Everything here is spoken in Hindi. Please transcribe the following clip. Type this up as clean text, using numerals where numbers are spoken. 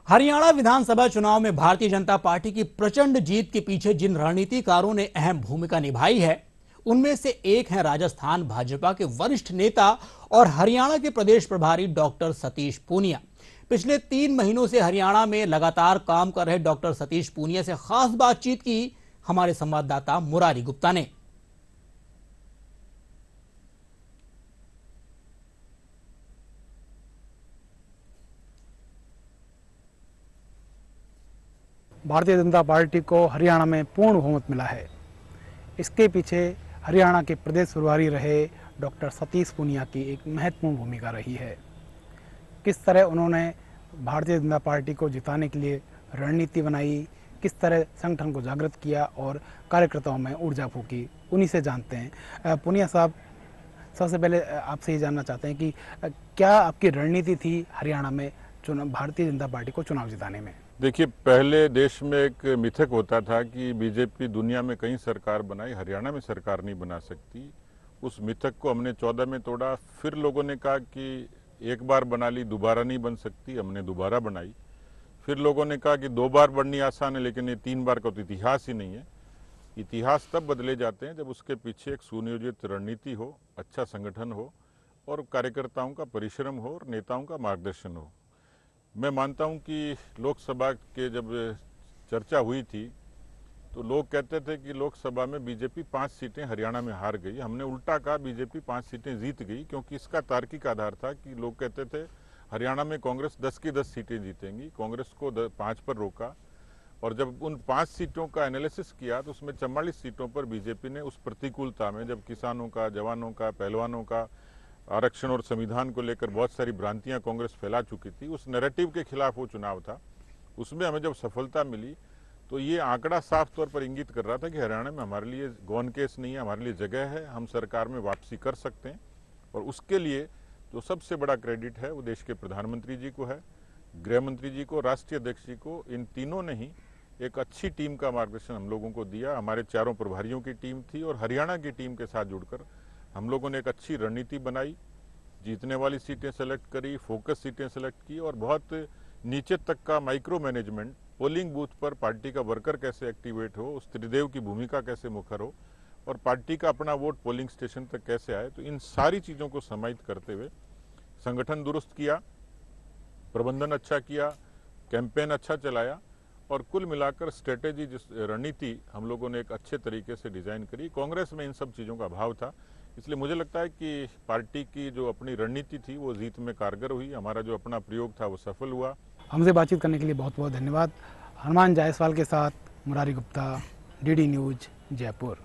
हरियाणा विधानसभा चुनाव में भारतीय जनता पार्टी की प्रचंड जीत के पीछे जिन रणनीतिकारों ने अहम भूमिका निभाई है, उनमें से एक हैं राजस्थान भाजपा के वरिष्ठ नेता और हरियाणा के प्रदेश प्रभारी डॉक्टर सतीश पूनिया। पिछले 3 महीनों से हरियाणा में लगातार काम कर रहे डॉक्टर सतीश पूनिया से खास बातचीत की हमारे संवाददाता मुरारी गुप्ता ने। भारतीय जनता पार्टी को हरियाणा में पूर्ण बहुमत मिला है। इसके पीछे हरियाणा के प्रदेश प्रभारी रहे डॉक्टर सतीश पूनिया की एक महत्वपूर्ण भूमिका रही है। किस तरह उन्होंने भारतीय जनता पार्टी को जिताने के लिए रणनीति बनाई, किस तरह संगठन को जागृत किया और कार्यकर्ताओं में ऊर्जा फूंकी, उन्हीं से जानते हैं। पूनिया साहब, सबसे पहले आपसे ये जानना चाहते हैं कि क्या आपकी रणनीति थी हरियाणा में भारतीय जनता पार्टी को चुनाव जिताने में? देखिए, पहले देश में एक मिथक होता था कि बीजेपी दुनिया में कहीं सरकार बनाई, हरियाणा में सरकार नहीं बना सकती। उस मिथक को हमने 14 में तोड़ा। फिर लोगों ने कहा कि एक बार बना ली, दोबारा नहीं बन सकती, हमने दोबारा बनाई। फिर लोगों ने कहा कि 2 बार बननी आसान है, लेकिन ये 3 बार का तो इतिहास ही नहीं है। इतिहास तब बदले जाते हैं जब उसके पीछे एक सुनियोजित रणनीति हो, अच्छा संगठन हो और कार्यकर्ताओं का परिश्रम हो और नेताओं का मार्गदर्शन हो। मैं मानता हूं कि लोकसभा के जब चर्चा हुई थी तो लोग कहते थे कि लोकसभा में बीजेपी 5 सीटें हरियाणा में हार गई। हमने उल्टा कहा, बीजेपी 5 सीटें जीत गई, क्योंकि इसका तार्किक आधार था कि लोग कहते थे हरियाणा में कांग्रेस 10 की 10 सीटें जीतेंगी। कांग्रेस को 5 पर रोका और जब उन 5 सीटों का एनालिसिस किया तो उसमें 44 सीटों पर बीजेपी ने उस प्रतिकूलता में, जब किसानों का, जवानों का, पहलवानों का, आरक्षण और संविधान को लेकर बहुत सारी भ्रांतियां कांग्रेस फैला चुकी थी, उस नैरेटिव के खिलाफ वो चुनाव था। उसमें हमें जब सफलता मिली तो ये आंकड़ा साफ तौर पर इंगित कर रहा था कि हरियाणा में हमारे लिए गौन केस नहीं है, हमारे लिए जगह है, हम सरकार में वापसी कर सकते हैं। और उसके लिए जो सबसे बड़ा क्रेडिट है वो देश के प्रधानमंत्री जी को है, गृह मंत्री जी को, राष्ट्रीय अध्यक्ष जी को। इन तीनों ने ही एक अच्छी टीम का मार्गदर्शन हम लोगों को दिया। हमारे चारों प्रभारियों की टीम थी और हरियाणा की टीम के साथ जुड़कर हम लोगों ने एक अच्छी रणनीति बनाई, जीतने वाली सीटें सेलेक्ट करी, फोकस सीटें सेलेक्ट की और बहुत नीचे तक का माइक्रो मैनेजमेंट, पोलिंग बूथ पर पार्टी का वर्कर कैसे एक्टिवेट हो, उस त्रिदेव की भूमिका कैसे मुखर हो और पार्टी का अपना वोट पोलिंग स्टेशन तक कैसे आए, तो इन सारी चीज़ों को समाहित करते हुए संगठन दुरुस्त किया, प्रबंधन अच्छा किया, कैंपेन अच्छा चलाया और कुल मिलाकर स्ट्रेटेजी, जिस रणनीति हम लोगों ने एक अच्छे तरीके से डिजाइन करी। कांग्रेस में इन सब चीज़ों का अभाव था, इसलिए मुझे लगता है कि पार्टी की जो अपनी रणनीति थी वो जीत में कारगर हुई। हमारा जो अपना प्रयोग था वो सफल हुआ। हमसे बातचीत करने के लिए बहुत बहुत धन्यवाद। हनुमान जायसवाल के साथ मुरारी गुप्ता, डीडी न्यूज, जयपुर।